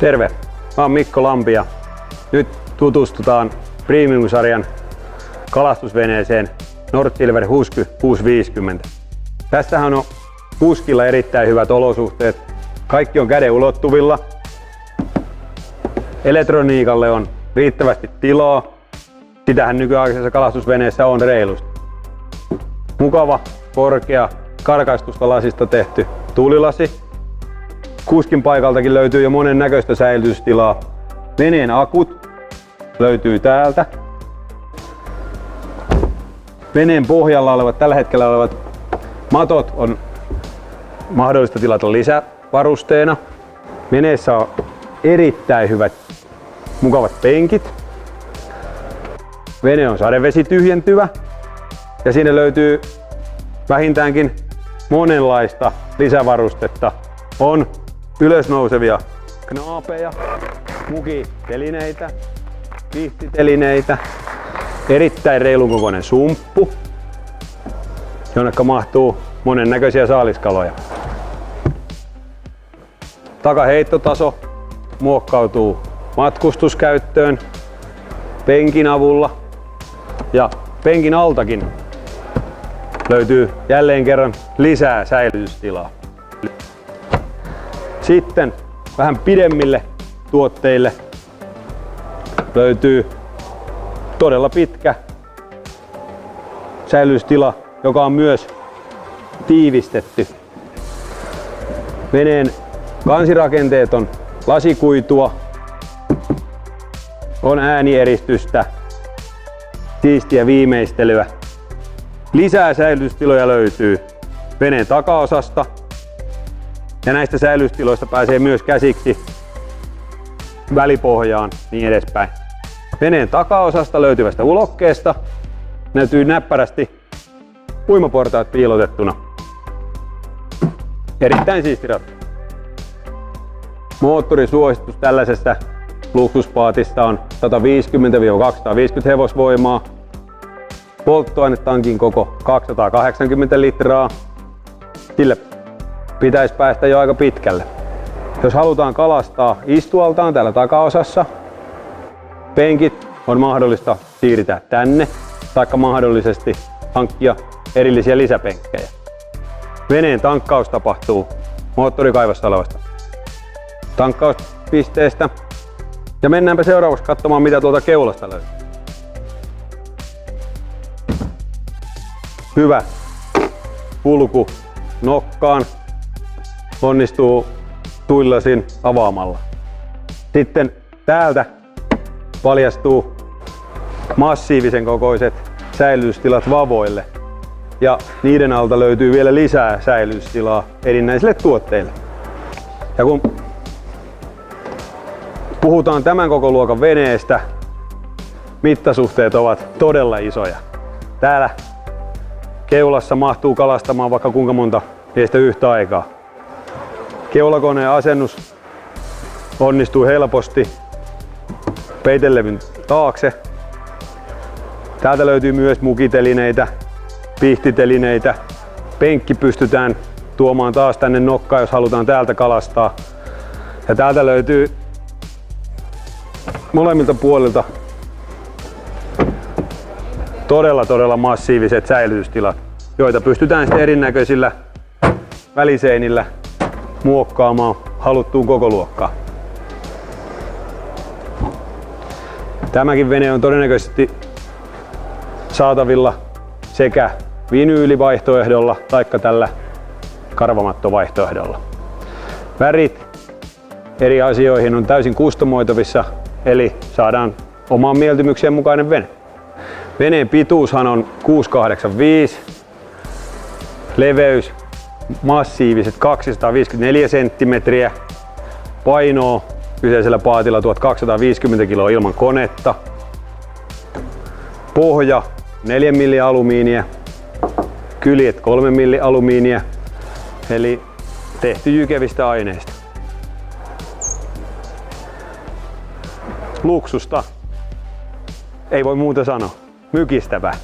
Terve, mä oon Mikko Lampi ja nyt tutustutaan Premium-sarjan kalastusveneeseen Nordsilver Husky 650. Tässähän on Huskylla erittäin hyvät olosuhteet. Kaikki on käden ulottuvilla. Elektroniikalle on riittävästi tilaa. Sitähän nykyaikaisessa kalastusveneessä on reilusti. Mukava, korkea, karkaistusta lasista tehty tuulilasi. Kuskin paikaltakin löytyy jo monen näköistä säilytystilaa. Veneen akut löytyy täältä. Veneen pohjalla olevat, tällä hetkellä olevat matot on mahdollista tilata lisävarusteena. Veneessä on erittäin hyvät, mukavat penkit. Vene on sadevesityhjentyvä ja siinä löytyy vähintäänkin monenlaista lisävarustetta. On ylösnousevia knaapeja, mukitelineitä, pihtitelineitä, erittäin reilun kokoinen sumppu, jonnekka mahtuu monen näköisiä saaliskaloja. Takaheittotaso muokkautuu matkustuskäyttöön penkin avulla ja penkin altakin löytyy jälleen kerran lisää säilytystilaa. Sitten vähän pidemmille tuotteille löytyy todella pitkä säilytystila, joka on myös tiivistetty. Veneen kansirakenteet on lasikuitua, on äänieristystä, siistiä viimeistelyä. Lisää säilytystiloja löytyy veneen takaosasta ja näistä säilytystiloista pääsee myös käsiksi välipohjaan niin edespäin. Veneen takaosasta löytyvästä ulokkeesta näkyy näppärästi uimaportaat piilotettuna. Erittäin siisti ratkaisu. Moottorisuositus tällaisessa luksuspaatissa on 150–250 hevosvoimaa. Polttoainetankin koko 280 litraa. Sille pitäisi päästä jo aika pitkälle. Jos halutaan kalastaa istualtaan täällä takaosassa, penkit on mahdollista siirtää tänne, taikka mahdollisesti hankkia erillisiä lisäpenkkejä. Veneen tankkaus tapahtuu moottorikaivossa olevasta tankkauspisteestä. Ja mennäänpä seuraavaksi katsomaan, mitä tuolta keulasta löytyy. Hyvä kulku nokkaan onnistuu tuulilasin avaamalla. Sitten täältä paljastuu massiivisen kokoiset säilytystilat vavoille ja niiden alta löytyy vielä lisää säilytystilaa erinäisille tuotteille. Ja kun puhutaan tämän koko luokan veneestä, mittasuhteet ovat todella isoja. Täällä keulassa mahtuu kalastamaan vaikka kuinka monta miestä yhtä aikaa. Keulakoneen asennus onnistuu helposti peitelevyn taakse. Täältä löytyy myös mukitelineitä, pihtitelineitä. Penkki pystytään tuomaan taas tänne nokkaan, jos halutaan täältä kalastaa. Ja täältä löytyy molemmilta puolilta todella massiiviset säilytystilat, joita pystytään sitten erinäköisillä väliseinillä muokkaamaan haluttuun kokoluokkaan. Tämäkin vene on todennäköisesti saatavilla sekä vinyylivaihtoehdolla taikka tällä karvamattovaihtoehdolla. Värit eri asioihin on täysin kustomoitavissa, eli saadaan omaan mieltymykseen mukainen vene. Veneen pituushan on 685, leveys massiiviset 254 senttimetriä, painoa kyseisellä paatilla 1250 kiloa ilman konetta, pohja 4 mm alumiinia, kyljet 3 mm alumiinia, eli tehty jykevistä aineista. Luksusta, ei voi muuta sanoa, mykistävää.